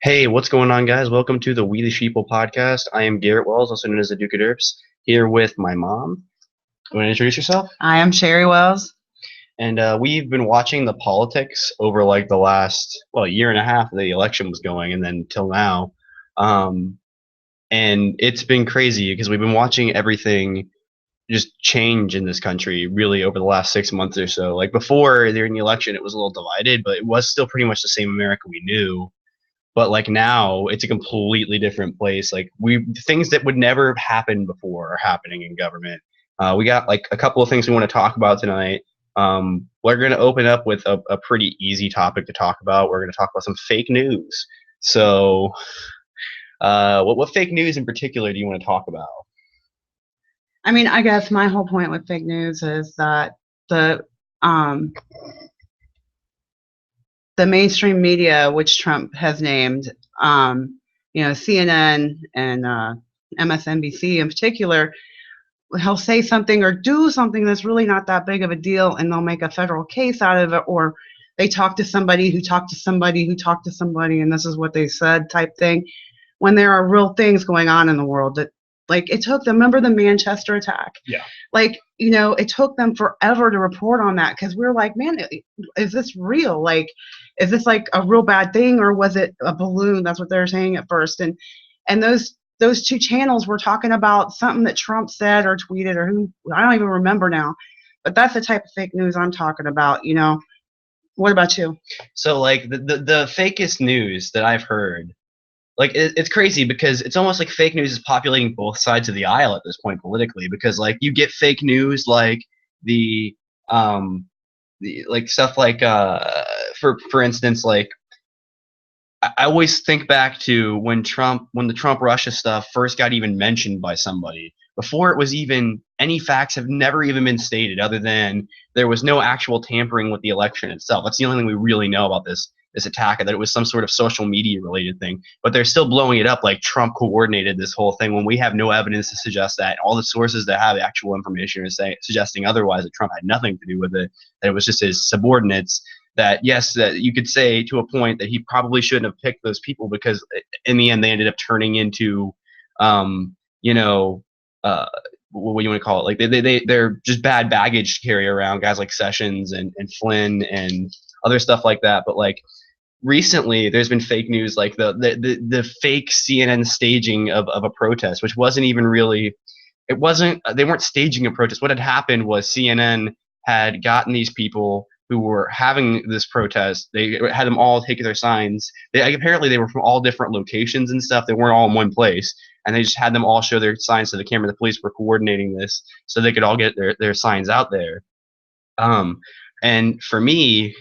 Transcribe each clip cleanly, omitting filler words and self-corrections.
Hey, what's going on, guys? Welcome to the We the Sheeple podcast. I am Garrett Wells, also known as the Duke of Derps, here with my mom. You want to introduce yourself? I am Cheri Wells. And we've been watching the politics over like the last, year and a half the election was going, and then till now. Um, and it's been crazy because we've been watching everything just change in this country really over the last 6 months or so. Like before during the election, it was a little divided, but it was still pretty much the same America we knew. But like now it's a completely different place. Like things that would never have happened before are happening in government. We got like a couple of things we want to talk about tonight. We're going to open up with a pretty easy topic to talk about. We're going to talk about some fake news. So what fake news in particular do you want to talk about? I mean, I guess my whole point with fake news is that the mainstream media, which Trump has named, CNN and MSNBC in particular, he'll say something or do something that's really not that big of a deal, and they'll make a federal case out of it, or they talk to somebody who talked to somebody who talked to somebody, and this is what they said type thing, when there are real things going on in the world that, like, it took them, remember the Manchester attack? Yeah. Like, it took them forever to report on that because we were like, man, is this real? Like, is this like a real bad thing, or was it a balloon? That's what they were saying at first. And those two channels were talking about something that Trump said or tweeted, or who, I don't even remember now. But that's the type of fake news I'm talking about, What about you? So like the fakest news that I've heard, like it's crazy because it's almost like fake news is populating both sides of the aisle at this point politically, because like you get fake news like the like stuff like for instance, like I always think back to when the Trump Russia stuff first got even mentioned by somebody. Before it was even, any facts have never even been stated other than there was no actual tampering with the election itself. That's the only thing we really know about this attack, that it was some sort of social media related thing. But they're still blowing it up like Trump coordinated this whole thing when we have no evidence to suggest that. All the sources that have actual information are suggesting otherwise, that Trump had nothing to do with it, that it was just his subordinates. That yes, that you could say to a point that he probably shouldn't have picked those people, because in the end they ended up turning into, what do you want to call it? Like they're just bad baggage to carry around, guys like Sessions and Flynn and other stuff like that. But like recently, there's been fake news, like the fake CNN staging of a protest, which wasn't even really. It wasn't. They weren't staging a protest. What had happened was CNN had gotten these people who were having this protest. They had them all take their signs. Apparently they were from all different locations and stuff. They weren't all in one place, and they just had them all show their signs to the camera. The police were coordinating this so they could all get their signs out there. And for me,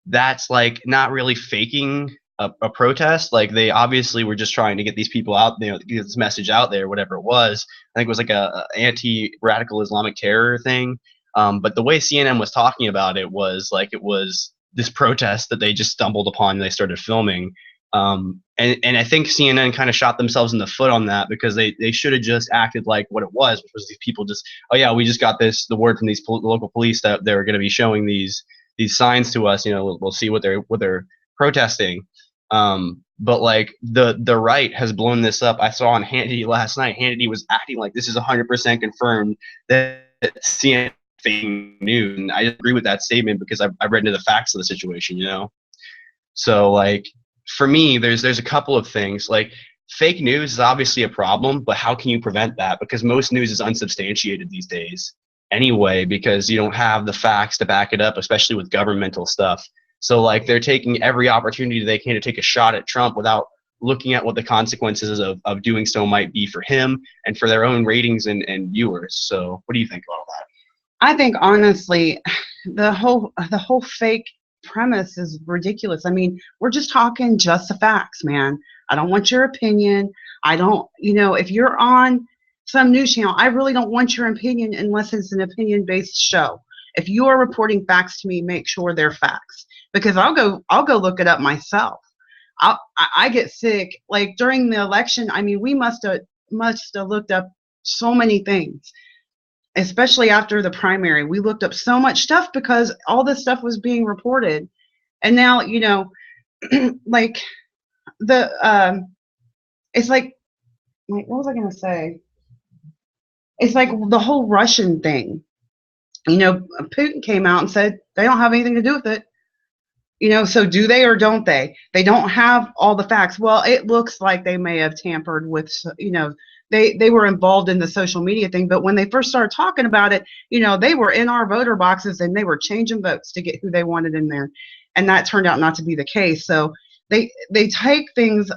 that's like not really faking a protest. Like they obviously were just trying to get these people out, get this message out there, whatever it was. I think it was like a anti-radical Islamic terror thing. But the way CNN was talking about it was like it was this protest that they just stumbled upon and they started filming. And I think CNN kind of shot themselves in the foot on that, because they should have just acted like what it was, which was these people just, oh yeah, we just got the word from these local police that they were going to be showing these signs to us. We'll see what they're protesting. But like the right has blown this up. I saw on Hannity last night. Hannity was acting like this is 100% confirmed that CNN fake news, and I agree with that statement because I've read into the facts of the situation. So like for me, there's a couple of things. Like fake news is obviously a problem, but how can you prevent that? Because most news is unsubstantiated these days anyway, because you don't have the facts to back it up, especially with governmental stuff. So like they're taking every opportunity they can to take a shot at Trump without looking at what the consequences of doing so might be for him and for their own ratings and viewers. So what do you think about that? I think honestly, the whole fake premise is ridiculous. I mean, we're just talking just the facts, man. I don't want your opinion. I don't, if you're on some news channel, I really don't want your opinion unless it's an opinion-based show. If you are reporting facts to me, make sure they're facts, because I'll go look it up myself. I get sick. Like during the election, I mean, we must have looked up so many things, especially after the primary. We looked up so much stuff because all this stuff was being reported. And now, like, it's like, what was I going to say? It's like the whole Russian thing. Putin came out and said they don't have anything to do with it. So do they or don't they? They don't have all the facts. Well, it looks like they may have tampered with, they were involved in the social media thing, but when they first started talking about it, they were in our voter boxes and they were changing votes to get who they wanted in there. And that turned out not to be the case. So they take things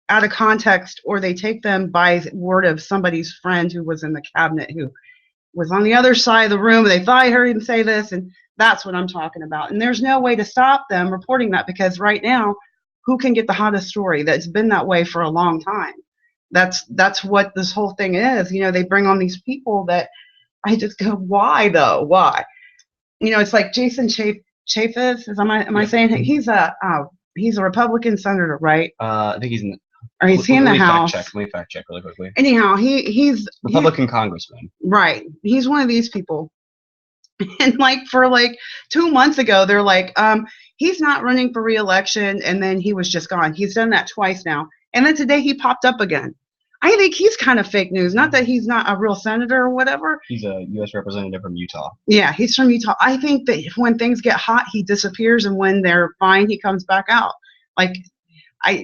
out of context, or they take them by word of somebody's friend who was in the cabinet, who was on the other side of the room. They thought I heard him say this, and that's what I'm talking about. And there's no way to stop them reporting that, because right now, who can get the hottest story? That's been that way for a long time. That's what this whole thing is. They bring on these people that I just go, why though? Why? It's like Jason Chaffetz. Am I saying it? He's a Republican senator, right? I think he's in. Or is he in the House? Let me fact check really quickly. Anyhow, he's Republican congressman. Right. He's one of these people. And for 2 months ago, they're like, he's not running for re-election, and then he was just gone. He's done that twice now. And then today he popped up again. I think he's kind of fake news. Not that he's not a real senator or whatever. He's a U.S. representative from Utah. Yeah, he's from Utah. I think that when things get hot, he disappears, and when they're fine, he comes back out.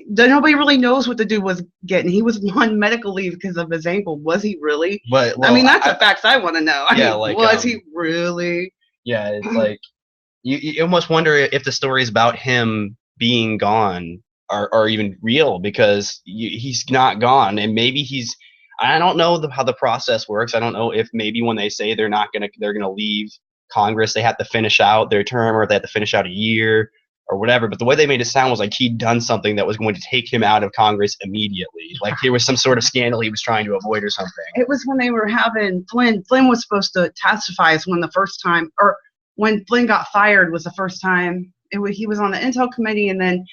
Nobody really knows what the dude was getting. He was on medical leave because of his ankle. Was he really? But that's the facts I want to know. Was he really? Yeah, it's like you almost wonder if the stories about him being gone are even real, because he's not gone, and maybe he's. I don't know how the process works. I don't know if maybe when they say they're gonna leave Congress, they have to finish out their term, or they have to finish out a year or whatever. But the way they made it sound was like he'd done something that was going to take him out of Congress immediately. Like there was some sort of scandal he was trying to avoid or something. It was when they were having Flynn. Flynn was supposed to testify as when Flynn got fired was the first time. He was on the Intel committee, and then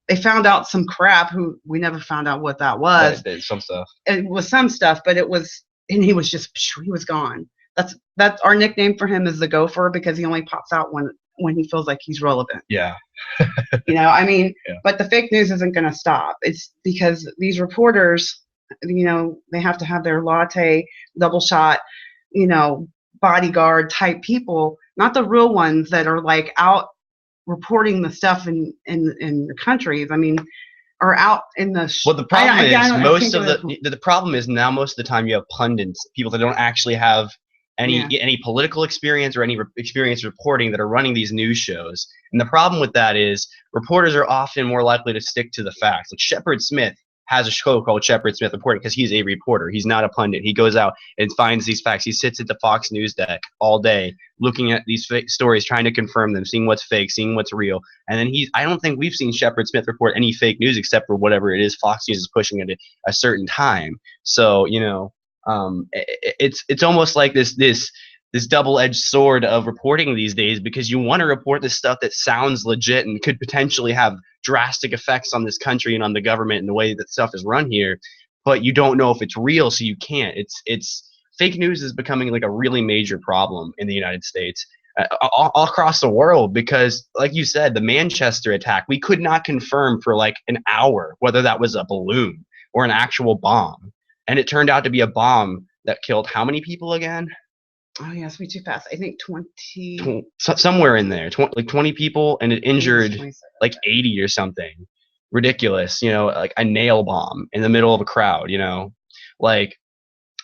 they found out some crap. Who we never found out what that was. Some stuff. It was some stuff, but it was, and he was gone. That's our nickname for him is the Gopher, because he only pops out when he feels like he's relevant. Yeah. Yeah. But the fake news isn't going to stop. It's because these reporters, they have to have their latte, double shot, bodyguard type people, not the real ones that are out reporting the stuff in the countries. Are out in the. Well, the problem the problem is now most of the time you have pundits, people that don't actually have any political experience or any experience reporting, that are running these news shows. And the problem with that is reporters are often more likely to stick to the facts. Like Shepard Smith has a show called Shepard Smith Reporting because he's a reporter. He's not a pundit. He goes out and finds these facts. He sits at the Fox News deck all day looking at these fake stories, trying to confirm them, seeing what's fake, seeing what's real. And then I don't think we've seen Shepard Smith report any fake news except for whatever it is Fox News is pushing at a certain time. So, it's almost like this double-edged sword of reporting these days, because you want to report this stuff that sounds legit and could potentially have drastic effects on this country and on the government and the way that stuff is run here, but you don't know if it's real, so you can't. It's fake news is becoming like a really major problem in the United States, all across the world, because like you said, the Manchester attack, we could not confirm for like an hour whether that was a balloon or an actual bomb. And it turned out to be a bomb that killed how many people again? Oh, yeah, it's way too fast. I think 20. Somewhere in there, 20 people, and it injured like 80 or something. Ridiculous, like a nail bomb in the middle of a crowd, like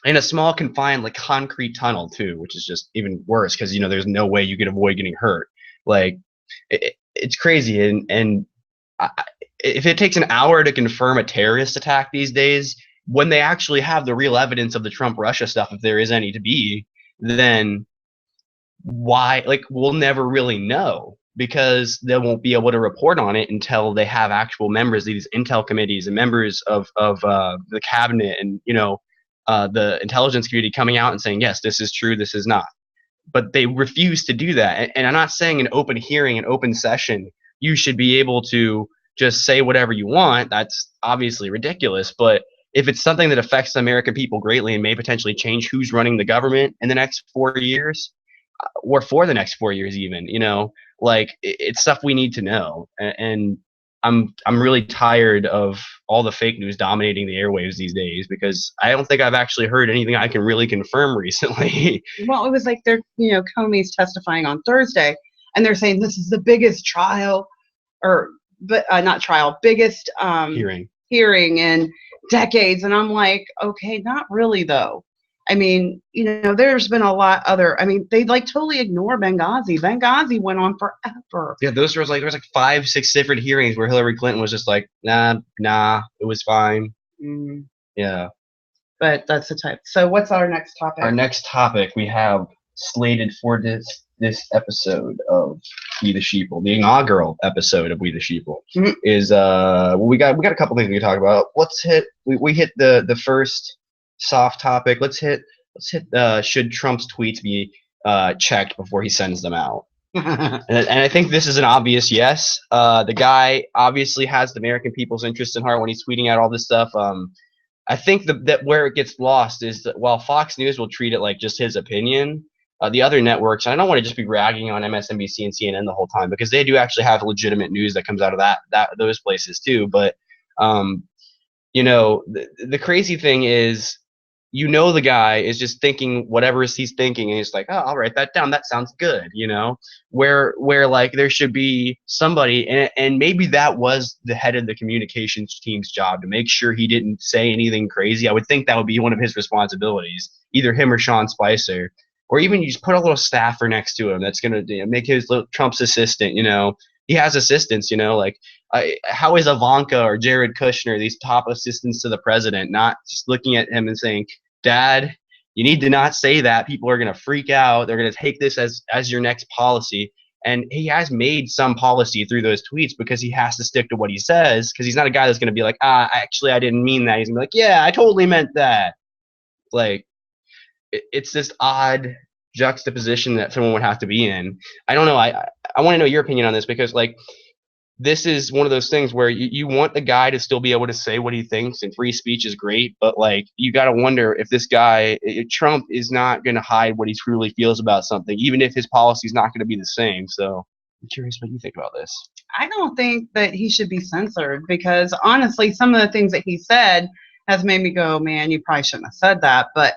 in a small confined like concrete tunnel too, which is just even worse because there's no way you could avoid getting hurt. Like it's crazy, and if it takes an hour to confirm a terrorist attack these days, when they actually have the real evidence of the Trump-Russia stuff, if there is any to be, then why? Like, we'll never really know, because they won't be able to report on it until they have actual members of these intel committees and members of the cabinet and the intelligence community coming out and saying, yes, this is true, this is not. But they refuse to do that. And I'm not saying an open hearing, an open session, you should be able to just say whatever you want. That's obviously ridiculous. But if it's something that affects the American people greatly and may potentially change who's running the government in the next 4 years, or for the next 4 years even, like it's stuff we need to know. And I'm really tired of all the fake news dominating the airwaves these days, because I don't think I've actually heard anything I can really confirm recently. Well, it was like they're, Comey's testifying on Thursday, and they're saying this is the biggest trial, or but not trial, biggest hearing in decades. And I'm like, okay, not really though. I mean, there's been a lot other. I mean, they like totally ignore Benghazi. Benghazi went on forever. Yeah, there was like 5-6 different hearings where Hillary Clinton was just like, nah, it was fine. Mm. Yeah. But that's the type. So what's our next topic? Our next topic we have slated for this episode of We the Sheeple, the inaugural episode of We the Sheeple, is we got a couple things we can talk about. Let's hit we hit the first soft topic. Let's hit should Trump's tweets be checked before he sends them out? and I think this is an obvious yes. The guy obviously has the American people's interest in heart when he's tweeting out all this stuff. I think that where it gets lost is that while Fox News will treat it like just his opinion, the other networks, and I don't want to just be ragging on MSNBC and CNN the whole time, because they do actually have legitimate news that comes out of those places too. But the crazy thing is, the guy is just thinking whatever he's thinking, and he's like, oh, I'll write that down. That sounds good. Where like there should be somebody, and maybe that was the head of the communications team's job to make sure he didn't say anything crazy. I would think that would be one of his responsibilities, either him or Sean Spicer, or even you just put a little staffer next to him that's going to make his little Trump's assistant. He has assistants, how is Ivanka or Jared Kushner, these top assistants to the president, not just looking at him and saying, Dad, you need to not say that. People are going to freak out. They're going to take this as your next policy. And he has made some policy through those tweets because he has to stick to what he says, because he's not a guy that's going to be like, actually, I didn't mean that. He's going to be like, yeah, I totally meant that. Like, it's this odd juxtaposition that someone would have to be in. I don't know. I want to know your opinion on this, because like, this is one of those things where you want the guy to still be able to say what he thinks, and free speech is great, but like, you got to wonder if this guy, Trump, is not going to hide what he truly feels about something, even if his policy is not going to be the same. So I'm curious what you think about this. I don't think that he should be censored, because honestly, some of the things that he said has made me go, man, you probably shouldn't have said that. But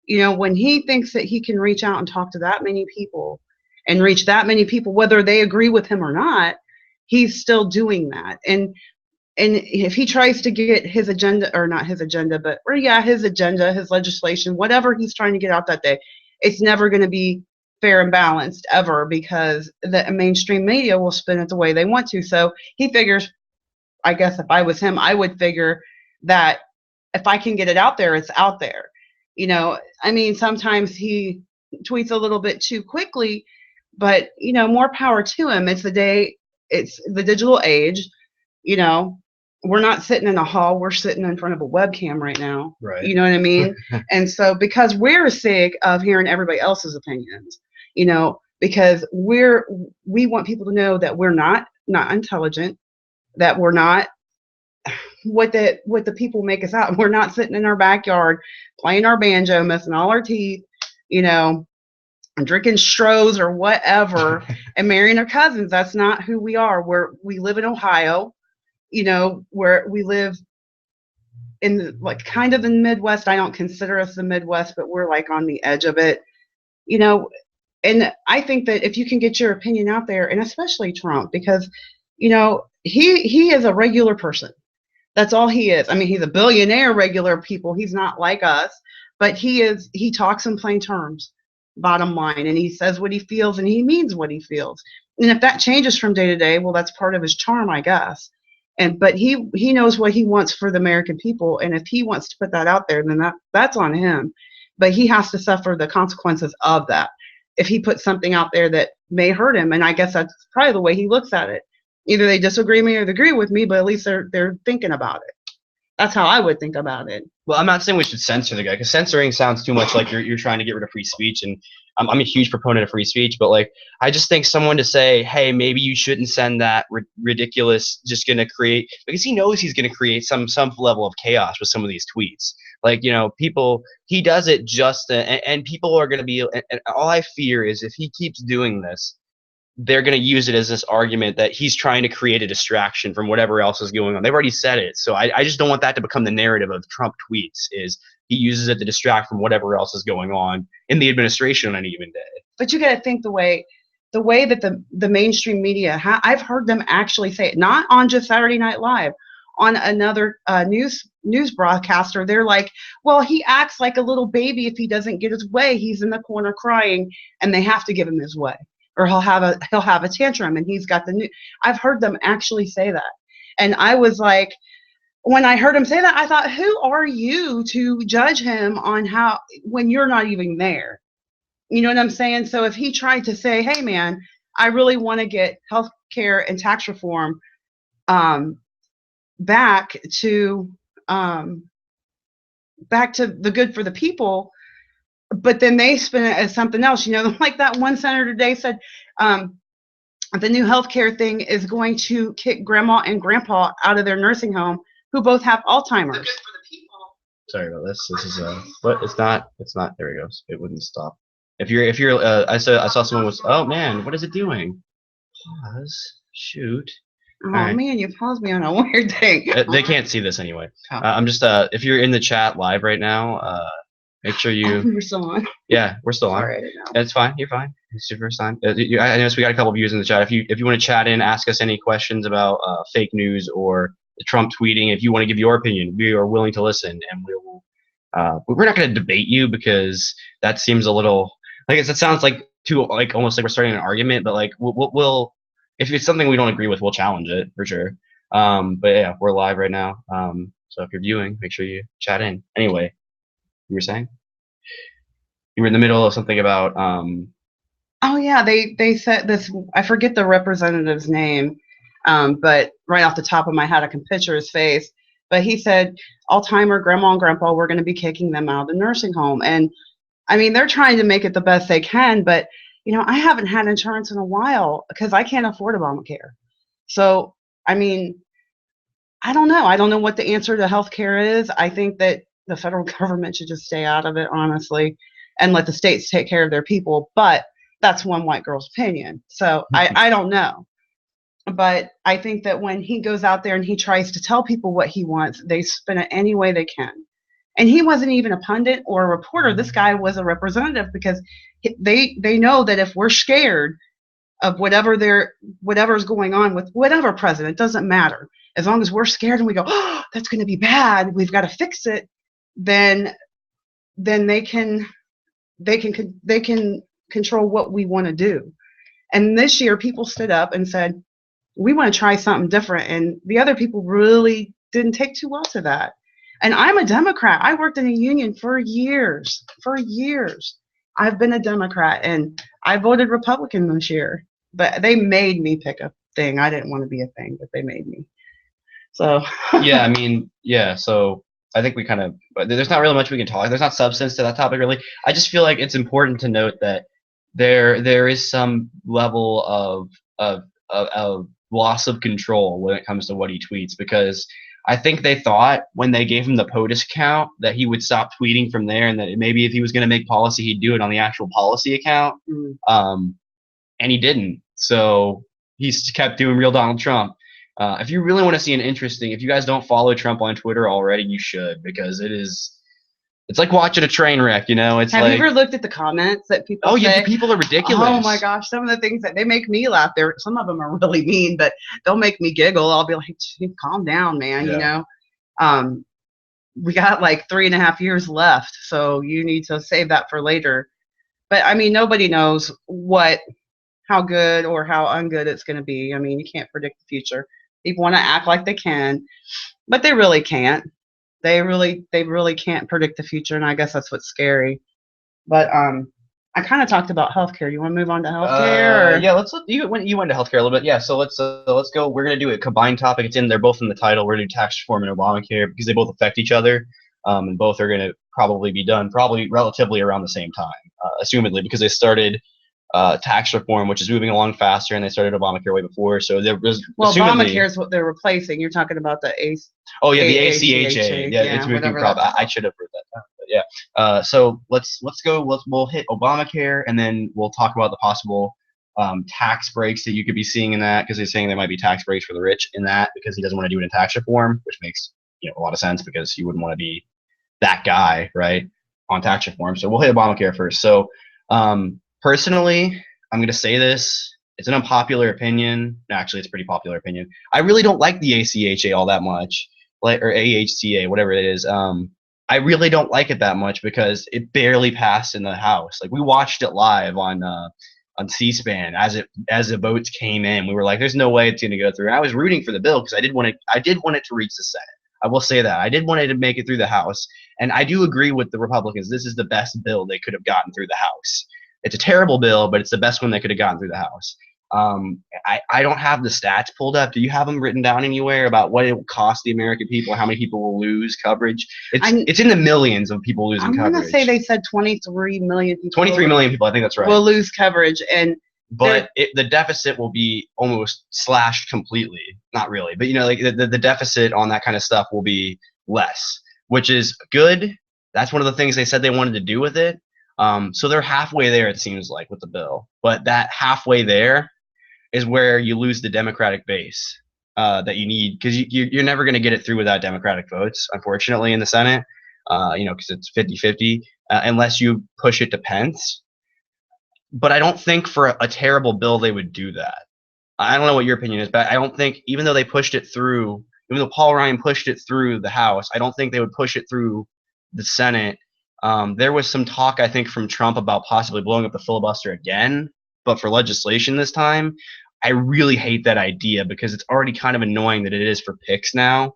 when he thinks that he can reach out and talk to that many people and reach that many people, whether they agree with him or not, he's still doing that. And if he tries to get his agenda, or not his agenda, but his agenda, his legislation, whatever he's trying to get out that day, it's never going to be fair and balanced ever, because the mainstream media will spin it the way they want to. So he figures, I guess if I was him, I would figure that if I can get it out there, it's out there. I mean, sometimes he tweets a little bit too quickly, but more power to him. It's the digital age. We're not sitting in a hall, we're sitting in front of a webcam right now. Right. You know what I mean? And so, because we're sick of hearing everybody else's opinions, because we want people to know that we're not intelligent, that we're not what the people make us out. We're not sitting in our backyard playing our banjo, missing all our teeth, and drinking Strohs or whatever, and marrying our cousins. That's not who we are. We live in Ohio, where we live in kind of in the Midwest. I don't consider us the Midwest, but we're like on the edge of it, and I think that if you can get your opinion out there, and especially Trump, because he is a regular person. That's all he is. I mean, he's a billionaire regular people. He's not like us, but he talks in plain terms, bottom line, and he says what he feels, and he means what he feels. And if that changes from day to day, well, that's part of his charm, I guess. But he knows what he wants for the American people, and if he wants to put that out there, then that's on him. But he has to suffer the consequences of that if he puts something out there that may hurt him. And I guess that's probably the way he looks at it. Either they disagree with me or they agree with me, but at least they're thinking about it. That's how I would think about it. Well, I'm not saying we should censor the guy, because censoring sounds too much like you're trying to get rid of free speech, and I'm a huge proponent of free speech. But like, I just think someone to say, hey, maybe you shouldn't send that ridiculous, just going to create, because he knows he's going to create some level of chaos with some of these tweets. Like, people, he does it just, and people are going to be, and all I fear is if he keeps doing this, they're going to use it as this argument that he's trying to create a distraction from whatever else is going on. They've already said it. So I just don't want that to become the narrative of Trump tweets, is he uses it to distract from whatever else is going on in the administration on any given day. But you got to think the way that the mainstream media, I've heard them actually say it, not on just Saturday Night Live, on another news broadcaster. They're like, well, he acts like a little baby if he doesn't get his way. He's in the corner crying, and they have to give him his way, or he'll have a tantrum, and he's got the new. I've heard them actually say that, and I was like, when I heard him say that, I thought, who are you to judge him on how, when you're not even there? You know what I'm saying? So if he tried to say, hey man, I really want to get health care and tax reform back to the good for the people, but then they spin it as something else, you know, like that one senator today said, the new health care thing is going to kick grandma and grandpa out of their nursing home who both have Alzheimer's. Sorry about this. This is but it's not, there it goes. It wouldn't stop. If you're I saw someone was, oh man, what is it doing? Pause. Shoot. Oh right. Man, you paused me on a weird thing. They can't see this anyway. Oh. I'm just if you're in the chat live right now, make sure you. You're still on. Yeah, we're still on. Right, that's fine. You're fine. It's your first time. I noticed we got a couple of views in the chat. If you want to chat in, ask us any questions about fake news or the Trump tweeting. If you want to give your opinion, we are willing to listen, and we will. We're not going to debate you, because that seems a little like it sounds like almost like we're starting an argument. But like we'll if it's something we don't agree with, we'll challenge it for sure. But yeah, we're live right now. So if you're viewing, make sure you chat in. Anyway, you were saying you were in the middle of something about. Oh yeah, they said this. I forget the representative's name, but right off the top of my head, I can picture his face. But he said, Alzheimer, grandma and grandpa, we're going to be kicking them out of the nursing home. And I mean, they're trying to make it the best they can, but you know, I haven't had insurance in a while because I can't afford Obamacare. So, I mean, I don't know. I don't know what the answer to healthcare is. I think that the federal government should just stay out of it, honestly, and let the states take care of their people. But that's one white girl's opinion. So I don't know. But I think that when he goes out there and he tries to tell people what he wants, they spin it any way they can. And he wasn't even a pundit or a reporter. This guy was a representative, because they know that if we're scared of whatever's going on with whatever president, doesn't matter. As long as we're scared and we go, oh, that's going to be bad, we've got to fix it, then they can control what we want to do. And this year, people stood up and said, we want to try something different. And the other people really didn't take too well to that. And I'm a Democrat. I worked in a union for years. I've been a Democrat, and I voted Republican this year. But they made me pick a thing. I didn't want to be a thing, but they made me. So. Yeah, I mean, yeah. So I think we kind of, there's not really much we can talk. There's not substance to that topic, really. I just feel like it's important to note that there is some level of loss of control when it comes to what he tweets, because I think they thought when they gave him the POTUS account that he would stop tweeting from there, and that maybe if he was going to make policy, he'd do it on the actual policy account. And he didn't. So he's kept doing real Donald Trump. If you really want to see if you guys don't follow Trump on Twitter already, you should, because it's like watching a train wreck, you know? Have you ever looked at the comments that people say? Oh, yeah, the people are ridiculous. Oh, my gosh. Some of the things that they make me laugh. Some of them are really mean, but they'll make me giggle. I'll be like, calm down, man, you know? We got like 3.5 years left, so you need to save that for later. But, I mean, nobody knows how good or how ungood it's going to be. I mean, you can't predict the future. People want to act like they can, but they really can't. They really can't predict the future, and I guess that's what's scary. But I kind of talked about healthcare. You want to move on to healthcare? Yeah, you went to healthcare a little bit. Yeah, so let's go. We're gonna do a combined topic. They're both in the title. We're gonna do tax reform and Obamacare because they both affect each other, and both are gonna probably be done relatively around the same time, assumedly, because they started tax reform, which is moving along faster, and they started Obamacare way before. So there was Obamacare is what they're replacing. You're talking about the ACHA. Oh yeah, the ACHA. Yeah, it's moving. I should have heard that down. But yeah. So we'll hit Obamacare, and then we'll talk about the possible tax breaks that you could be seeing in that, because they're saying there might be tax breaks for the rich in that because he doesn't want to do it in tax reform, which makes a lot of sense because you wouldn't want to be that guy, right, on tax reform. So we'll hit Obamacare first. So personally, I'm going to say this. It's an unpopular opinion. Actually, it's a pretty popular opinion. I really don't like the ACHA all that much, or AHCA, whatever it is. I really don't like it that much because it barely passed in the House. Like, we watched it live on C-SPAN as the votes came in. We were like, "There's no way it's going to go through." And I was rooting for the bill because I did want it to reach the Senate. I will say that I did want it to make it through the House, and I do agree with the Republicans. This is the best bill they could have gotten through the House. It's a terrible bill, but it's the best one they could have gotten through the House. I don't have the stats pulled up. Do you have them written down anywhere about what it will cost the American people, how many people will lose coverage? It's in the millions of people losing coverage. I'm going to say they said 23 million people. 23 million people, I think that's right. Will lose coverage, but the deficit will be almost slashed completely. Not really, but like the deficit on that kind of stuff will be less, which is good. That's one of the things they said they wanted to do with it. So they're halfway there, it seems like, with the bill. But that halfway there is where you lose the Democratic base that you need, because you're never going to get it through without Democratic votes, unfortunately, in the Senate, because it's 50-50, unless you push it to Pence. But I don't think for a terrible bill they would do that. I don't know what your opinion is, but I don't think, even though Paul Ryan pushed it through the House, I don't think they would push it through the Senate. There was some talk, I think, from Trump about possibly blowing up the filibuster again, but for legislation this time. I really hate that idea because it's already kind of annoying that it is for picks now.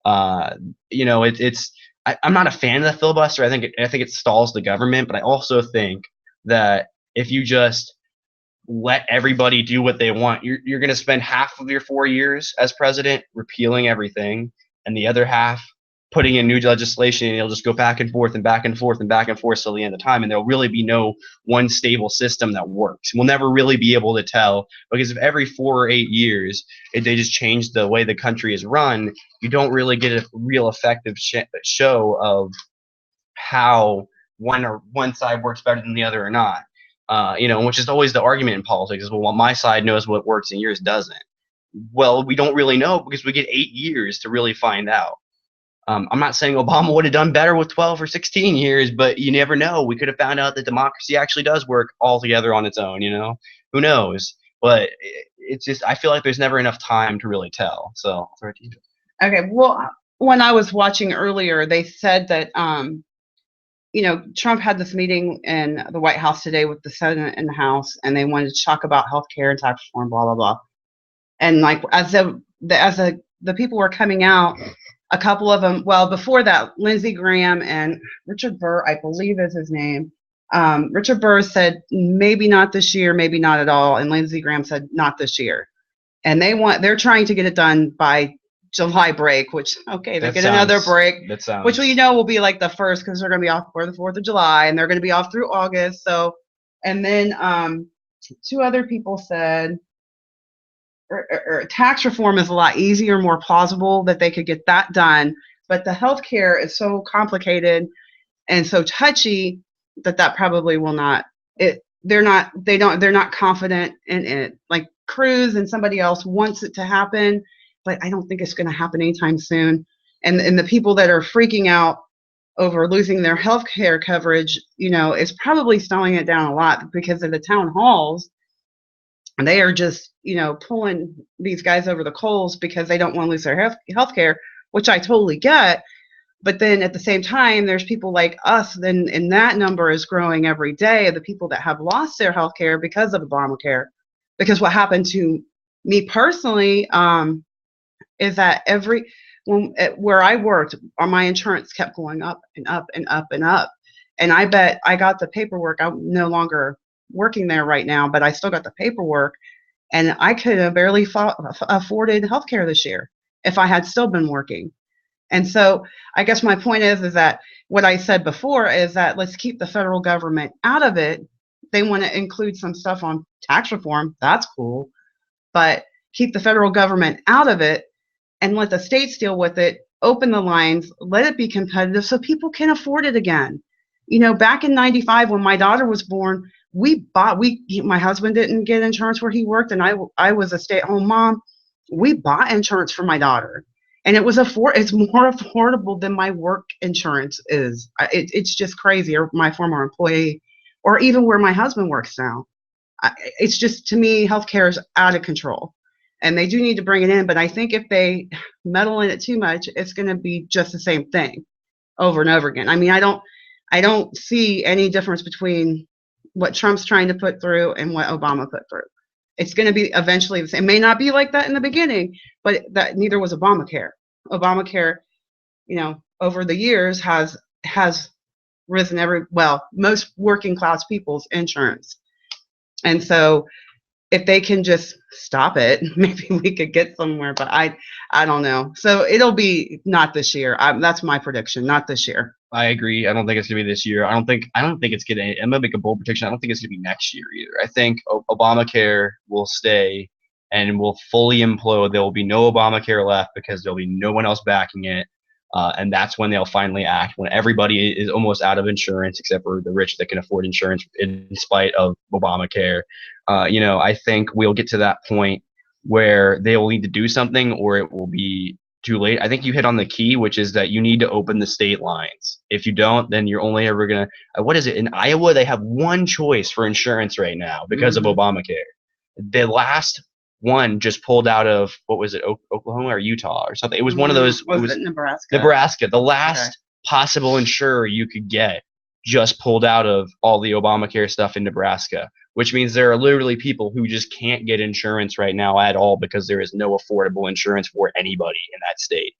I'm not a fan of the filibuster. I think it stalls the government, but I also think that if you just let everybody do what they want, you're going to spend half of your 4 years as president repealing everything, and the other half putting in new legislation, and it'll just go back and forth and back and forth and back and forth till the end of time, and there'll really be no one stable system that works. We'll never really be able to tell, because if every 4 or 8 years they just change the way the country is run, you don't really get a real effective show of how one side works better than the other or not. Which is always the argument in politics is, well, my side knows what works and yours doesn't. Well, we don't really know because we get 8 years to really find out. I'm not saying Obama would have done better with 12 or 16 years, but you never know. We could have found out that democracy actually does work all together on its own, Who knows? But it's just, I feel like there's never enough time to really tell. So, okay, well, when I was watching earlier, they said that, Trump had this meeting in the White House today with the Senate and the House, and they wanted to talk about healthcare and tax reform, blah, blah, blah. And like, as the people were coming out, a couple of them, well, before that, Lindsey Graham and Richard Burr, I believe is his name. Richard Burr said, maybe not this year, maybe not at all. And Lindsey Graham said, not this year. And they're trying to get it done by July break, which, okay, they get another break, which will be like the first, because they're going to be off for the 4th of July, and they're going to be off through August. So, and then two other people said, tax reform is a lot easier, more plausible that they could get that done, but the healthcare is so complicated and so touchy that probably will not. They're not confident in it. Like Cruz and somebody else wants it to happen, but I don't think it's going to happen anytime soon. And the people that are freaking out over losing their healthcare coverage, is probably stalling it down a lot because of the town halls. And they are just, pulling these guys over the coals because they don't want to lose their health care, which I totally get. But then at the same time, there's people like us, and that number is growing every day, of the people that have lost their health care because of Obamacare. Because what happened to me personally is that where I worked, my insurance kept going up and up and up and up. And I bet I got the paperwork. I'm no longer working there right now, but I still got the paperwork, and I could have barely afforded healthcare this year if I had still been working. And so I guess my point is that what I said before is that let's keep the federal government out of it. They want to include some stuff on tax reform. That's cool. But keep the federal government out of it and let the states deal with it. Open the lines, let it be competitive so people can afford it again. Back in '95 when my daughter was born, my husband didn't get insurance where he worked, and I was a stay-at-home mom. We bought insurance for my daughter, and it's more affordable than my work insurance is. It's just crazy. Or my former employee, or even where my husband works now. It's just, to me, healthcare is out of control, and they do need to bring it in. But I think if they meddle in it too much, it's going to be just the same thing over and over again. I mean, I don't see any difference between what Trump's trying to put through and what Obama put through. It's going to be eventually the same. It may not be like that in the beginning, but that neither was Obamacare. Obamacare, over the years has risen most working class people's insurance. And so if they can just stop it, maybe we could get somewhere, but I don't know. So it'll be not this year. That's my prediction, not this year. I agree. I don't think it's gonna be this year. I don't think it's gonna. I'm gonna make a bold prediction. I don't think it's gonna be next year either. I think Obamacare will stay and will fully implode. There will be no Obamacare left because there'll be no one else backing it, and that's when they'll finally act. When everybody is almost out of insurance except for the rich that can afford insurance in spite of Obamacare. I think we'll get to that point where they will need to do something, or it will be too late. I think you hit on the key, which is that you need to open the state lines. If you don't, then you're only ever going to, what is it? In Iowa, they have one choice for insurance right now because of Obamacare. The last one just pulled out of, what was it, Oklahoma or Utah or something? It was one of those. Was it Nebraska? Nebraska. The last possible insurer you could get just pulled out of all the Obamacare stuff in Nebraska, which means there are literally people who just can't get insurance right now at all because there is no affordable insurance for anybody in that state.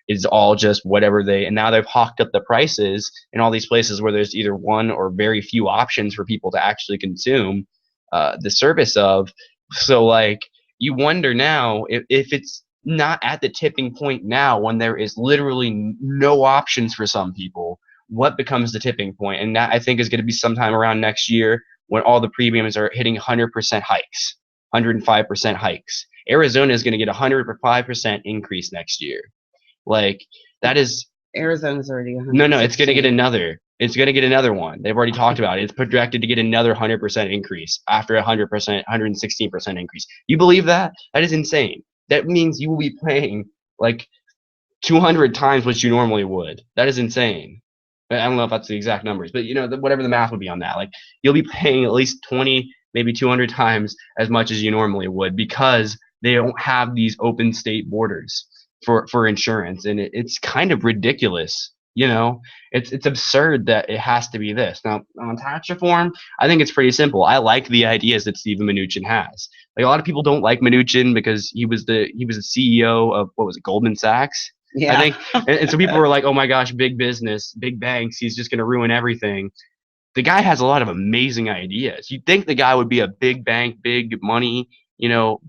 It's all just whatever and now they've hawked up the prices in all these places where there's either one or very few options for people to actually consume the service of. So you wonder now if it's not at the tipping point now when there is literally no options for some people, what becomes the tipping point? And that, I think, is going to be sometime around next year when all the premiums are hitting 100% hikes, 105% hikes. Arizona is going to get a 105% increase next year. That is. Arizona's already 100%. No, it's going to get another. It's going to get another one. They've already talked about it. It's projected to get another 100% increase after 100%, 116% increase. You believe that? That is insane. That means you will be paying 200 times what you normally would. That is insane. I don't know if that's the exact numbers, but whatever the math would be on that, you'll be paying at least 20, maybe 200 times as much as you normally would because they don't have these open state borders for insurance, and it's kind of ridiculous. It's absurd that it has to be this. Now on tax reform, I think it's pretty simple. I like the ideas that Steven Mnuchin has. A lot of people don't like Mnuchin because he was the CEO of, what was it, Goldman Sachs. Yeah. I think, and so people were like, oh my gosh, big business, big banks, he's just going to ruin everything. The guy has a lot of amazing ideas. You'd think the guy would be a big bank, big money,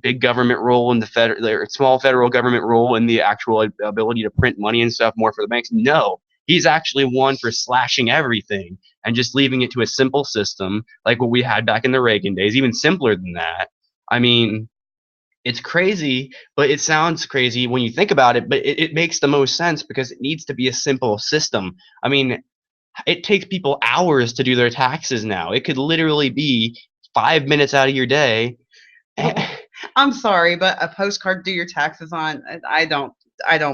big government role in the small federal government role in the actual ability to print money and stuff more for the banks. No, he's actually one for slashing everything and just leaving it to a simple system like what we had back in the Reagan days, even simpler than that. I mean, it's crazy, but it sounds crazy when you think about it, but it makes the most sense because it needs to be a simple system. I mean, it takes people hours to do their taxes now. It could literally be 5 minutes out of your day. I'm sorry, but a postcard to do your taxes on, I don't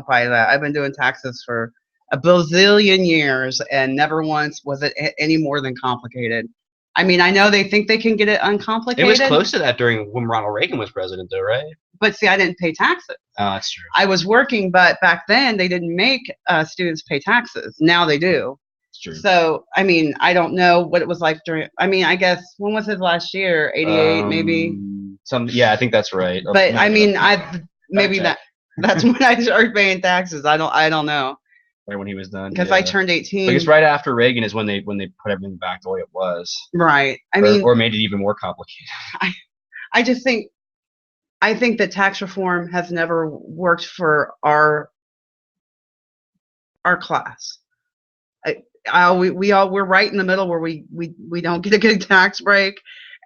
buy that. I've been doing taxes for a bazillion years, and never once was it any more than complicated. I mean, I know they think they can get it uncomplicated. It was close to that when Ronald Reagan was president, though, right? But see, I didn't pay taxes. Oh, that's true. I was working, but back then they didn't make students pay taxes. Now they do. It's true. So, I mean, I don't know what it was like I guess, when was his last year? 88, maybe? Yeah, I think that's right. But I mean, that's when I started paying taxes. I don't know. Right when he was done. Because I turned 18. Because right after Reagan is when they put everything back the way it was. Right. Or made it even more complicated. I just think that tax reform has never worked for our class. We're right in the middle where we don't get a good tax break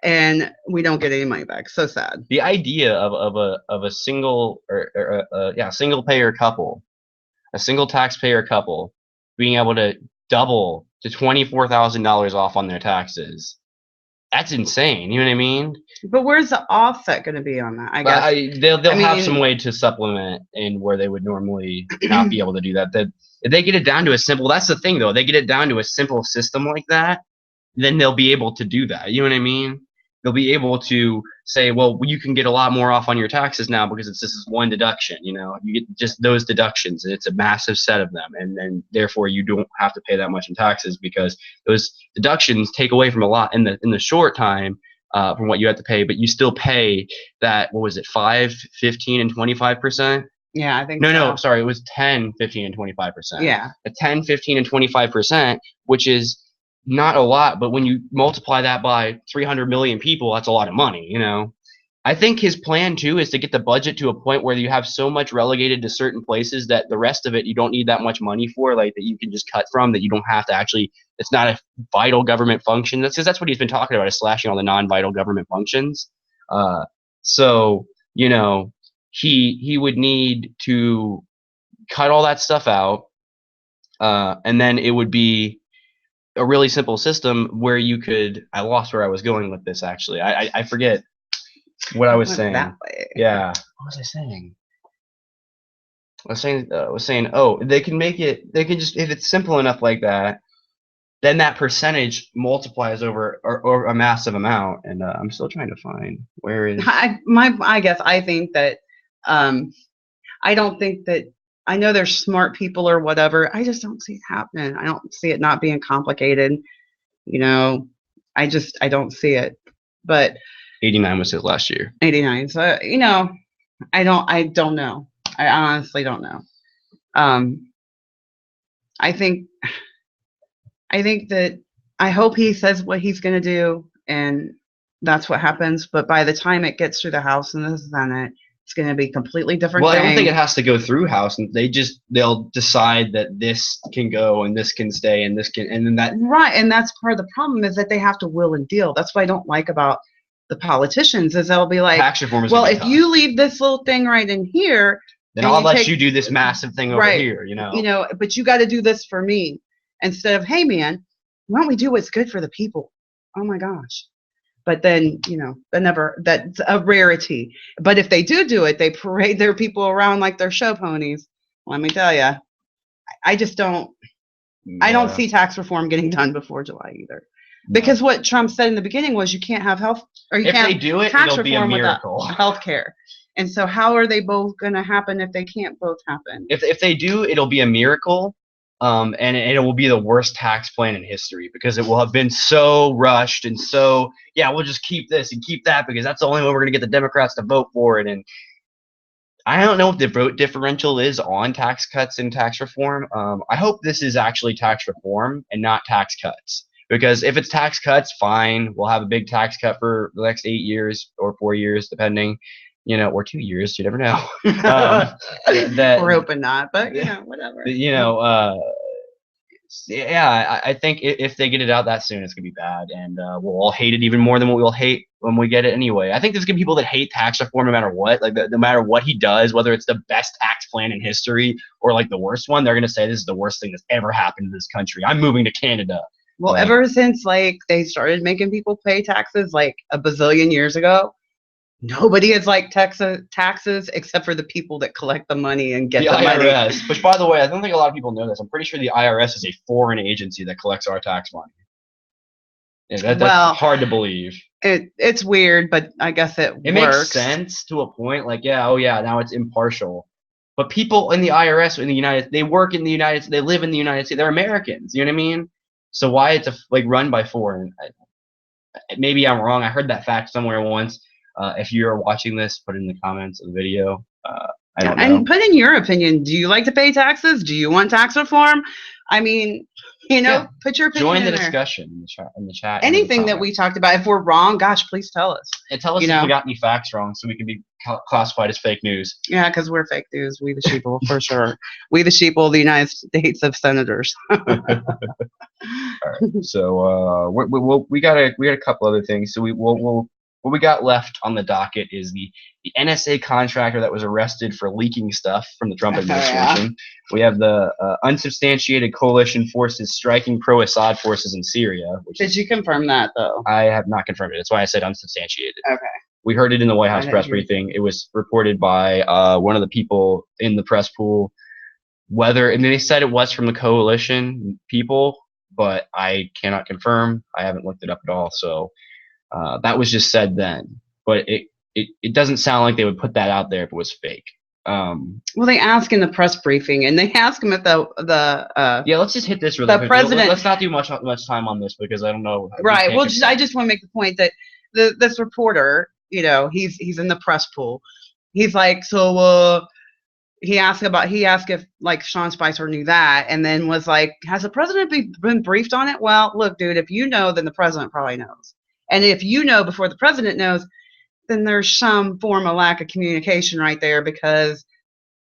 and we don't get any money back. So sad. The idea of a single single payer couple, a single taxpayer couple being able to double to $24,000 off on their taxes That's insane. You know what I mean? But where's the offset going to be on that? I guess They'll have mean, some way to supplement in where they would normally not be able to do that. That if they get it down to a simple, that's the thing though. They get it down to a simple system like that, then they'll be able to do that. You know what I mean? They'll be able to say, well, you can get a lot more off on your taxes now because it's just one deduction. You know, you get just those deductions, and it's a massive set of them, and therefore you don't have to pay that much in taxes because those deductions take away from a lot in the short time from what you have to pay, but you still pay that. What was it? 5, 15, and 25%. Yeah, I think no, sorry, it was 10, 15, and 25%. Yeah, a 10, 15, and 25%, which is not a lot, but when you multiply that by 300 million people, that's a lot of money, you know. I think his plan too is to get the budget to a point where you have so much relegated to certain places that the rest of it you don't need that much money for, like that you can just cut from, that you don't have to actually, it's not a vital government function. That's because that's what he's been talking about, is slashing all the non-vital government functions. So, you know, he would need to cut all that stuff out, and then it would be a really simple system where you could, I lost where I was going with this actually. I forget what I was saying. That way. Yeah. What was I saying? I was saying, oh, they can make it, they can just, if it's simple enough like that, then that percentage multiplies over or a massive amount. And I'm still trying to find where is. I guess I think that, I don't think that, I know there's smart people or whatever. I just don't see it happening. I don't see it not being complicated. You know, I don't see it. But 89 was his last year. 89. So, you know, I don't know. I honestly don't know. I think that, I hope he says what he's going to do and that's what happens. But by the time it gets through the House and the Senate, it's going to be completely different. Well, I don't think it has to go through House, and they'll decide that this can go and this can stay and this can, and then that. Right, and that's part of the problem, is that they have to will and deal. That's what I don't like about the politicians, is they'll be like, tax reform is well, if you leave this little thing right in here, then I'll let you do this massive thing over here. You know, but you got to do this for me, instead of, hey man, why don't we do what's good for the people? Oh my gosh. But then, you know, that's a rarity. But if they do it, they parade their people around like they're show ponies. Let me tell you, I just don't, I don't see tax reform getting done before July either. No. Because what Trump said in the beginning was you can't have health, or you can't they do it, tax it'll reform be a miracle. without health care. And so how are they both going to happen if they can't both happen? If they do, it'll be a miracle. And it will be the worst tax plan in history because it will have been so rushed and so, yeah, we'll just keep this and keep that because that's the only way we're going to get the Democrats to vote for it. And I don't know if the vote differential is on tax cuts and tax reform. I hope this is actually tax reform and not tax cuts, because if it's tax cuts, fine. We'll have a big tax cut for the next 8 years or 4 years, depending. You know, or 2 years, you never know. We're hoping not, but you know, whatever. You know, yeah, I think if they get it out that soon, it's gonna be bad, and we'll all hate it even more than what we'll hate when we get it anyway. I think there's gonna be people that hate tax reform no matter what, like no matter what he does, whether it's the best tax plan in history or like the worst one, they're gonna say this is the worst thing that's ever happened in this country. I'm moving to Canada. Well, ever since like they started making people pay taxes like a bazillion years ago, nobody has liked taxes except for the people that collect the money and get the IRS, money. Which, by the way, I don't think a lot of people know this. I'm pretty sure the IRS is a foreign agency that collects our tax money. Yeah, that's hard to believe. It's weird, but I guess it works. Makes sense to a point. Like, yeah, oh yeah, now it's impartial. But people in the IRS in the they work in the United States, they live in the United States, they're Americans. You know what I mean? So why it's run by foreign? Maybe I'm wrong. I heard that fact somewhere once. If you're watching this, put it in the comments of the video. I don't know. And put in your opinion. Do you like to pay taxes? Do you want tax reform? I mean, you know, put your opinion in the there. discussion in the chat. Anything that we talked about. If we're wrong, gosh, please tell us. And tell us if we got any facts wrong, so we can be classified as fake news. Yeah, because we're fake news. We the sheeple, for sure. We the sheeple, the United States of senators. All right. So we got a couple other things. So we'll what we got left on the docket is the NSA contractor that was arrested for leaking stuff from the Trump administration. Yeah. We have the unsubstantiated coalition forces striking pro-Assad forces in Syria. Did you confirm that, though? I have not confirmed it. That's why I said unsubstantiated. Okay. We heard it in the White House press briefing. It was reported by one of the people in the press pool. They said it was from the coalition people, but I cannot confirm. I haven't looked it up at all. So that was just said then. But it doesn't sound like they would put that out there if it was fake. Well, they ask in the press briefing, and they ask him if yeah, let's just hit this really quick. President. Let's not do much time on this because I don't know. Right. Well, I just want to make the point that this reporter, he's in the press pool. He's like, so he asked if like Sean Spicer knew that, and then was like, has the president been briefed on it? Well, look, dude, if you know, then the president probably knows, and if you know before the president knows, then there's some form of lack of communication right there, because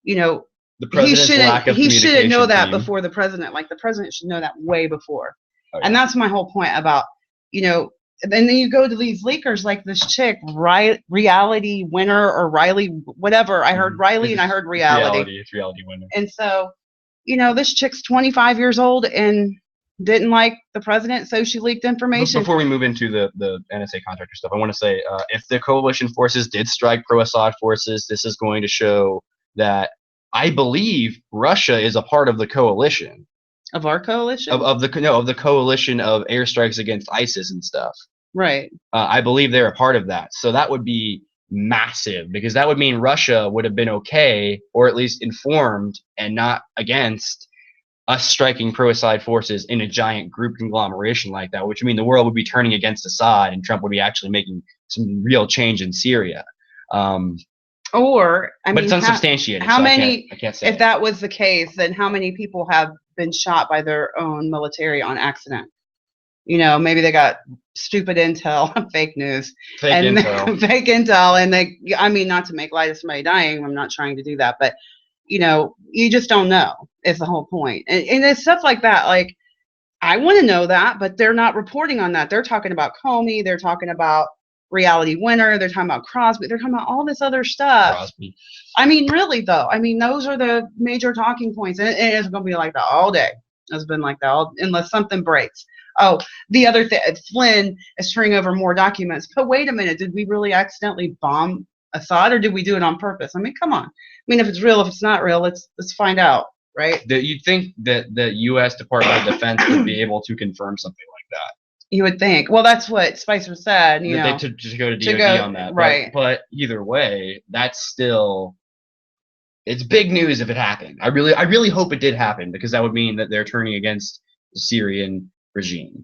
the president's he shouldn't know that before the president. Like, the president should know that way before. Oh, yeah. And that's my whole point about, and then you go to these leakers like this chick, reality winner or Riley, whatever. I heard Riley and I heard reality. It's reality winner. And so, this chick's 25 years old and didn't like the president, so she leaked information. Before we move into the NSA contractor stuff, I want to say if the coalition forces did strike pro-Assad forces, this is going to show that I believe Russia is a part of the coalition. Of our coalition? Of the coalition of airstrikes against ISIS and stuff. Right. I believe they're a part of that. So that would be massive, because that would mean Russia would have been okay, or at least informed and not against us striking pro-Assad forces in a giant group conglomeration like that, which would mean the world would be turning against Assad and Trump would be actually making some real change in Syria. But it's unsubstantiated. How many? I can't say if that was the case, then how many people have been shot by their own military on accident? Maybe they got stupid intel, fake news, fake intel, and they. I mean, not to make light of somebody dying. I'm not trying to do that, but you just don't know. Is the whole point. And it's stuff like that. Like, I want to know that, but they're not reporting on that. They're talking about Comey. They're talking about reality winner. They're talking about Crosby. They're talking about all this other stuff. Crosby. I mean, really though. I mean, those are the major talking points, and it's going to be like that all day. It's been like that unless something breaks. Oh, the other thing, Flynn is turning over more documents. But wait a minute, did we really accidentally bomb Assad, or did we do it on purpose? I mean, come on. I mean, if it's real, if it's not real, let's find out, right? You'd think that the U.S. Department of Defense would be able to confirm something like that. You would think. Well, that's what Spicer said. They to go to DOD on that, right? But either way, that's still. It's big news if it happened. I really hope it did happen, because that would mean that they're turning against the Syrian regime.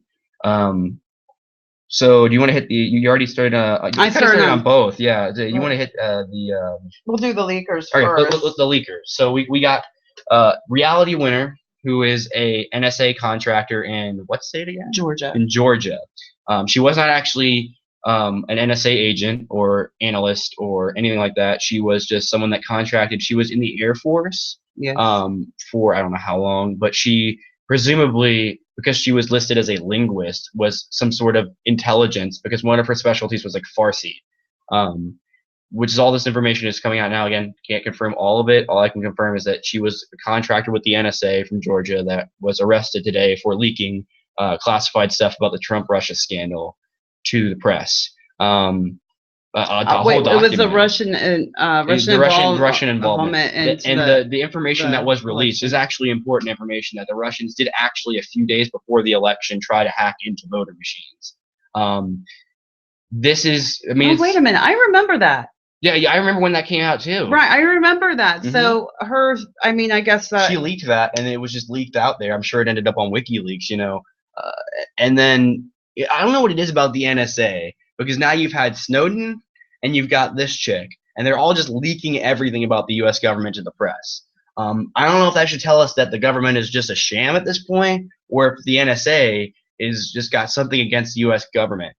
So do you want to hit the? You already started. I started on both. Yeah. Do you want to hit the? We'll do the leakers first. All right, the leakers. So we got reality winner, who is a NSA contractor in what state again? Georgia. In Georgia. She was not actually an NSA agent or analyst or anything like that. She was just someone that contracted. She was in the Air Force. Yes. For I don't know how long, but she presumably, because she was listed as a linguist, was some sort of intelligence, because one of her specialties was like Farsi, which is all this information is coming out now. Again, can't confirm all of it. All I can confirm is that she was a contractor with the NSA from Georgia that was arrested today for leaking classified stuff about the Trump-Russia scandal to the press. It was the Russian involvement. And the information that was released is actually important information, that the Russians did actually, a few days before the election, try to hack into voter machines. This is, I mean, wait a minute, I remember that. Yeah, I remember when that came out too. Right, I remember that. Mm-hmm. So I guess she leaked that, and it was just leaked out there. I'm sure it ended up on WikiLeaks, and then I don't know what it is about the NSA, because now you've had Snowden and you've got this chick, and they're all just leaking everything about the U.S. government to the press. I don't know if that should tell us that the government is just a sham at this point, or if the NSA is just got something against the U.S. government.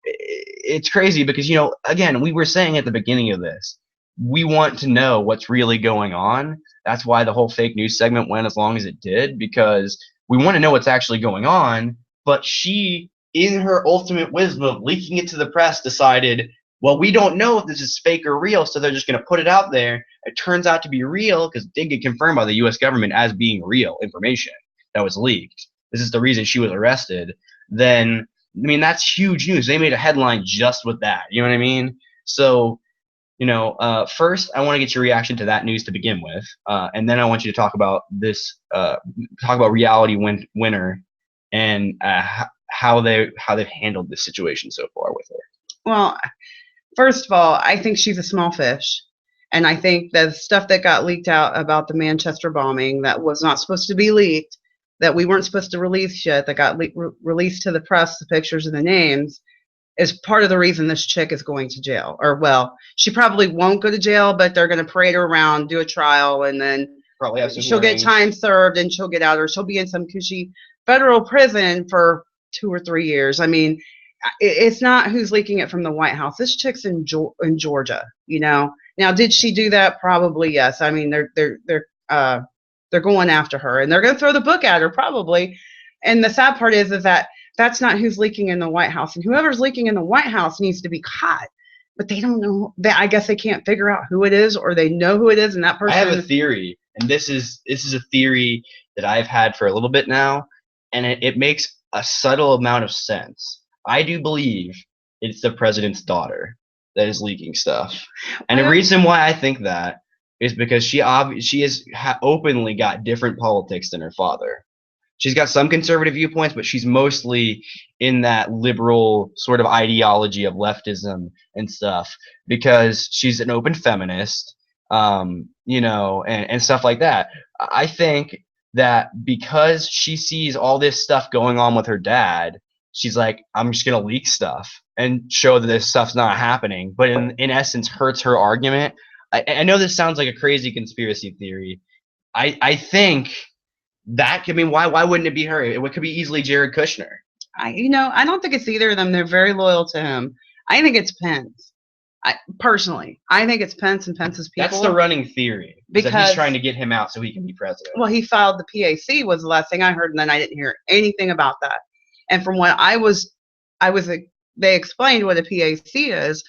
It's crazy because, again, we were saying at the beginning of this, we want to know what's really going on. That's why the whole fake news segment went as long as it did, because we want to know what's actually going on. But she in her ultimate wisdom of leaking it to the press, decided, well, we don't know if this is fake or real, so they're just going to put it out there. It turns out to be real because it did get confirmed by the U.S. government as being real information that was leaked. This is the reason she was arrested. Then, I mean, that's huge news. They made a headline just with that. You know what I mean? So, first, I want to get your reaction to that news to begin with, and then I want you to talk about this, talk about reality winner and how they've handled this situation so far with her. Well, first of all, I think she's a small fish. And I think the stuff that got leaked out about the Manchester bombing that was not supposed to be leaked, that we weren't supposed to release yet, that got released to the press, the pictures and the names, is part of the reason this chick is going to jail. Or, well, she probably won't go to jail, but they're going to parade her around, do a trial, and then probably have some she'll get time served and she'll get out, or she'll be in some cushy federal prison for 2 or 3 years. I mean, it's not who's leaking it from the White House. This chick's in Georgia, Now, did she do that? Probably yes. I mean, they're going after her, and they're going to throw the book at her probably. And the sad part is that that's not who's leaking in the White House, and whoever's leaking in the White House needs to be caught. But they don't know. I guess they can't figure out who it is, or they know who it is, and that person. I have a theory, and this is a theory that I've had for a little bit now, and it makes a subtle amount of sense. I do believe it's the president's daughter that is leaking stuff, and the reason why I think that is because she has openly got different politics than her father. She's got some conservative viewpoints, but she's mostly in that liberal sort of ideology of leftism and stuff because she's an open feminist, and stuff like that. I think that because she sees all this stuff going on with her dad, she's like, I'm just going to leak stuff and show that this stuff's not happening. But in essence, hurts her argument. I know this sounds like a crazy conspiracy theory. I think that could mean why wouldn't it be her? It could be easily Jared Kushner. I don't think it's either of them. They're very loyal to him. I think it's Pence. Personally, I think it's Pence and Pence's people. That's the running theory. Because that he's trying to get him out so he can be president. Well, he filed the PAC was the last thing I heard, and then I didn't hear anything about that. And from what they explained what a PAC is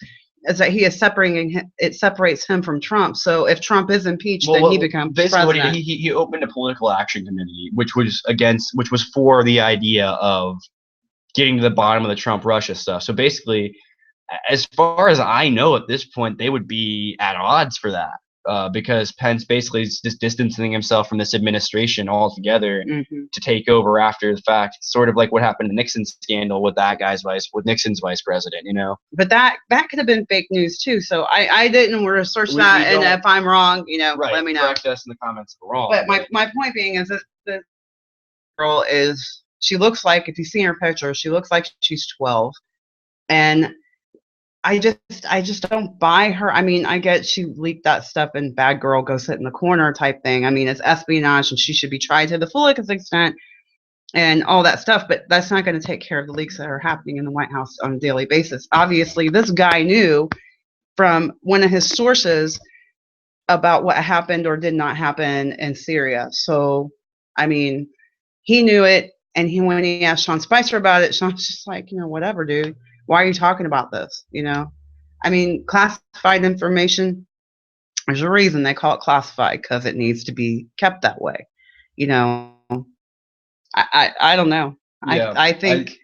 that he is it separates him from Trump. So if Trump is impeached, then he becomes president. Basically, he opened a political action committee, which was for the idea of getting to the bottom of the Trump-Russia stuff. So basically, as far as I know at this point, they would be at odds for that. Because Pence basically is just distancing himself from this administration altogether to take over after the fact, sort of like what happened in the Nixon scandal with Nixon's vice president, But that could have been fake news too. So I didn't research that, and if I'm wrong, right, let me know. Correct us in the comments if we're wrong. But my point being is that the girl she looks like, if you see her picture, she looks like she's 12, and I just don't buy her. I mean, I get she leaked that stuff and bad girl go sit in the corner type thing. I mean, it's espionage and she should be tried to the fullest extent and all that stuff, but that's not going to take care of the leaks that are happening in the White House on a daily basis. Obviously, this guy knew from one of his sources about what happened or did not happen in Syria. So, I mean, he knew it, and when he asked Sean Spicer about it, Sean's just like, whatever, dude. Why are you talking about this? I mean, classified information, there's a reason they call it classified, because it needs to be kept that way. I don't know. Yeah, I think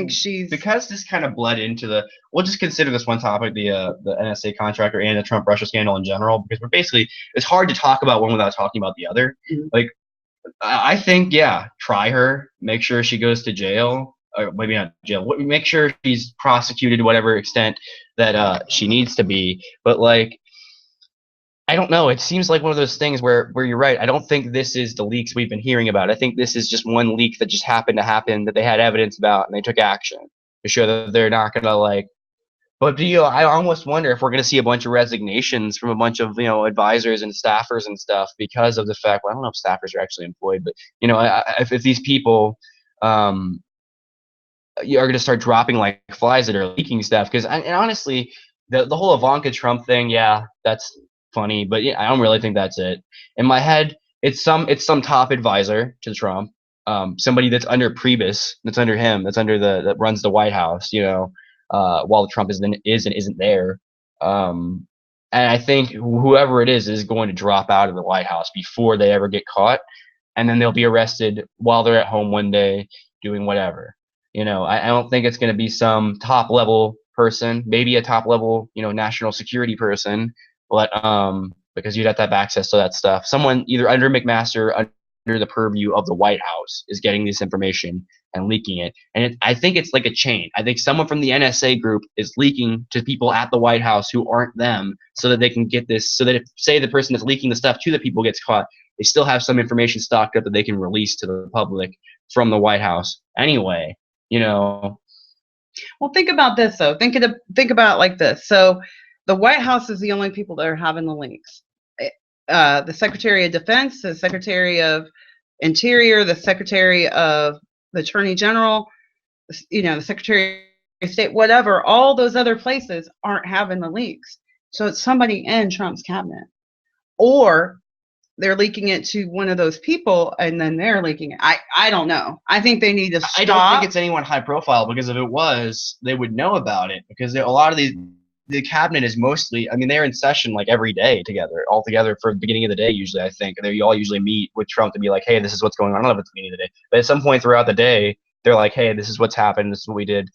she's, because this kind of bled into we'll just consider this one topic, the NSA contractor and the Trump-Russia scandal in general, because it's hard to talk about one without talking about the other. Like, I think, try her, make sure she goes to jail. Or maybe not jail. Make sure she's prosecuted to whatever extent that she needs to be. But I don't know. It seems like one of those things where you're right. I don't think this is the leaks we've been hearing about. I think this is just one leak that just happened to happen that they had evidence about and they took action to show that they're not gonna But I almost wonder if we're gonna see a bunch of resignations from a bunch of advisors and staffers and stuff because of the fact. Well, I don't know if staffers are actually employed, but if these people you are going to start dropping like flies that are leaking stuff. Because honestly, the whole Ivanka Trump thing, that's funny, but I don't really think that's it. In my head, it's some top advisor to Trump, somebody that's under Priebus, that's under him, that's under that runs the White House, while Trump is and isn't there. And I think whoever it is going to drop out of the White House before they ever get caught, and then they'll be arrested while they're at home one day doing whatever. I don't think it's going to be some top level person, maybe a top level, national security person, but because you'd have to have access to that stuff. Someone either under McMaster, under the purview of the White House, is getting this information and leaking it. And I think it's like a chain. I think someone from the NSA group is leaking to people at the White House who aren't them, so that they can get this, so that if, say, the person that's leaking the stuff to the people gets caught, they still have some information stocked up that they can release to the public from the White House anyway. Well, think about this though. Think about it like this. So the White House is the only people that are having the links. The Secretary of Defense, the Secretary of Interior, the Secretary of the Attorney General, the Secretary of State, whatever, all those other places aren't having the leaks. So it's somebody in Trump's cabinet, or they're leaking it to one of those people, and then they're leaking it. I don't know. I think they need to stop. I don't think it's anyone high profile, because if it was, they would know about it, because a lot of the cabinet is mostly, they're in session like every day all together for the beginning of the day usually, I think. They all usually meet with Trump to be like, hey, this is what's going on. I don't know if it's the beginning of the day, but at some point throughout the day, they're like, hey, this is what's happened. This is what we did.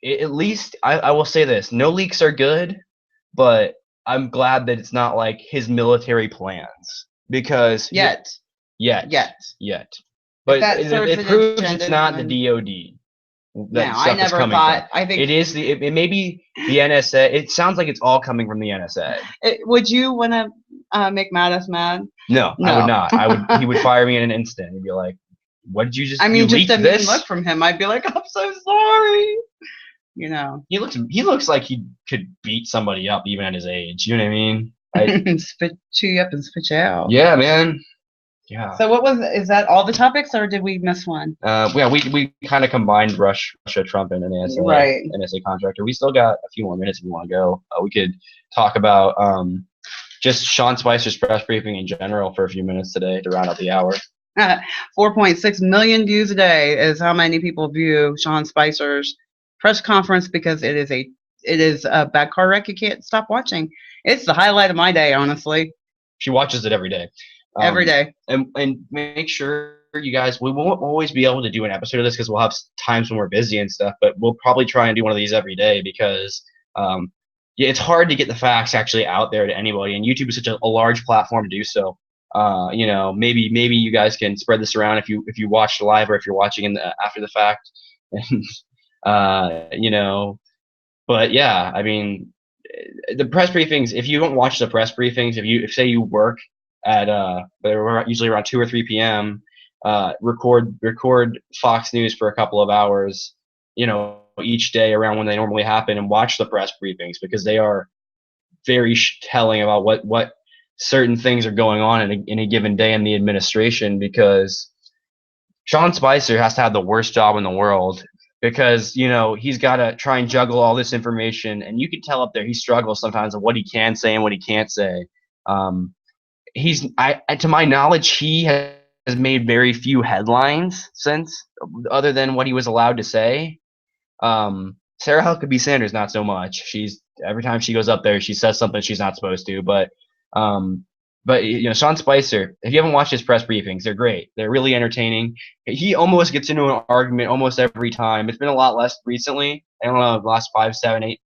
At least I will say this. No leaks are good, but I'm glad that it's not like his military plans, because yet. But it proves it's not the DOD. I never thought. I think it is it may be the NSA. It sounds like it's all coming from the NSA. Would you want to make Mattis mad? No, I would not. He would fire me in an instant. He'd be like, "What did you just? Just a mean look from him. I'd be like, I'm so sorry." He looks like he could beat somebody up even at his age. You know what I mean? Chew you up and spit you out. Yeah, man. Yeah. So is that all the topics, or did we miss one? Yeah, we kind of combined Russia, Trump, and an NSA contractor. We still got a few more minutes if you want to go. We could talk about just Sean Spicer's press briefing in general for a few minutes today to round out the hour. 4.6 million views a day is how many people view Sean Spicer's press conference, because it is a bad car wreck you can't stop watching. It's the highlight of my day, honestly. She watches it every day. Every day. And make sure you guys, we won't always be able to do an episode of this because we'll have times when we're busy and stuff, but we'll probably try and do one of these every day, because it's hard to get the facts actually out there to anybody, and YouTube is such a large platform to do so. Maybe you guys can spread this around if you watched live, or if you're watching after the fact. But yeah, the press briefings, if you don't watch the press briefings, if say you work at they're usually around 2 or 3 p.m. Record Fox News for a couple of hours, each day around when they normally happen, and watch the press briefings, because they are very telling about what certain things are going on in a given day in the administration, because Sean Spicer has to have the worst job in the world, because he's got to try and juggle all this information, and you can tell up there he struggles sometimes of what he can say and what he can't say. To my knowledge, he has made very few headlines since, other than what he was allowed to say. Sarah Huckabee Sanders, not so much. Every time she goes up there, she says something she's not supposed to. But Sean Spicer, if you haven't watched his press briefings, they're great. They're really entertaining. He almost gets into an argument almost every time. It's been a lot less recently. I don't know, the last 5, 7, 8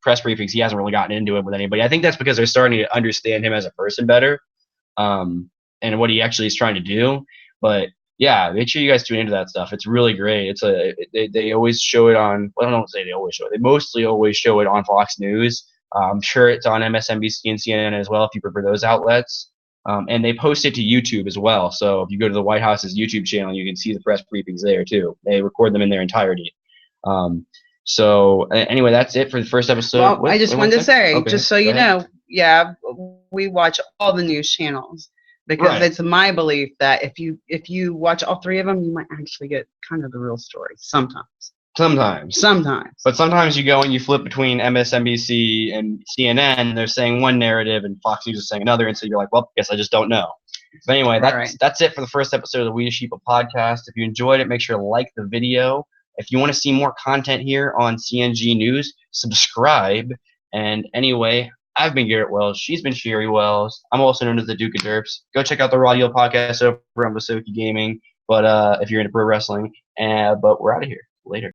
press briefings, he hasn't really gotten into it with anybody. I think that's because they're starting to understand him as a person better, and what he actually is trying to do. But yeah, make sure you guys tune into that stuff. It's really great. They always show it on. Well, I don't say they always show it. They mostly always show it on Fox News. I'm sure it's on MSNBC and CNN as well if you prefer those outlets. And they post it to YouTube as well. So if you go to the White House's YouTube channel, you can see the press briefings there too. They record them in their entirety. So anyway, that's it for the first episode. Well, I just wanted to say, just so you know, we watch all the news channels, because it's my belief that if you watch all 3 of them, you might actually get kind of the real story sometimes. But sometimes you go and you flip between MSNBC and CNN, and they're saying one narrative and Fox News is saying another, and so you're like, well, I guess I just don't know. But anyway, Right. that's it for the first episode of the We Sheeple podcast. If you enjoyed it, make sure to like the video. If you want to see more content here on CNG News, subscribe. And anyway, I've been Garrett Wells. She's been Cheri Wells. I'm also known as the Duke of Derps. Go check out the Raw Deal podcast over on Basoki Gaming. But if you're into pro wrestling, but we're out of here. Later.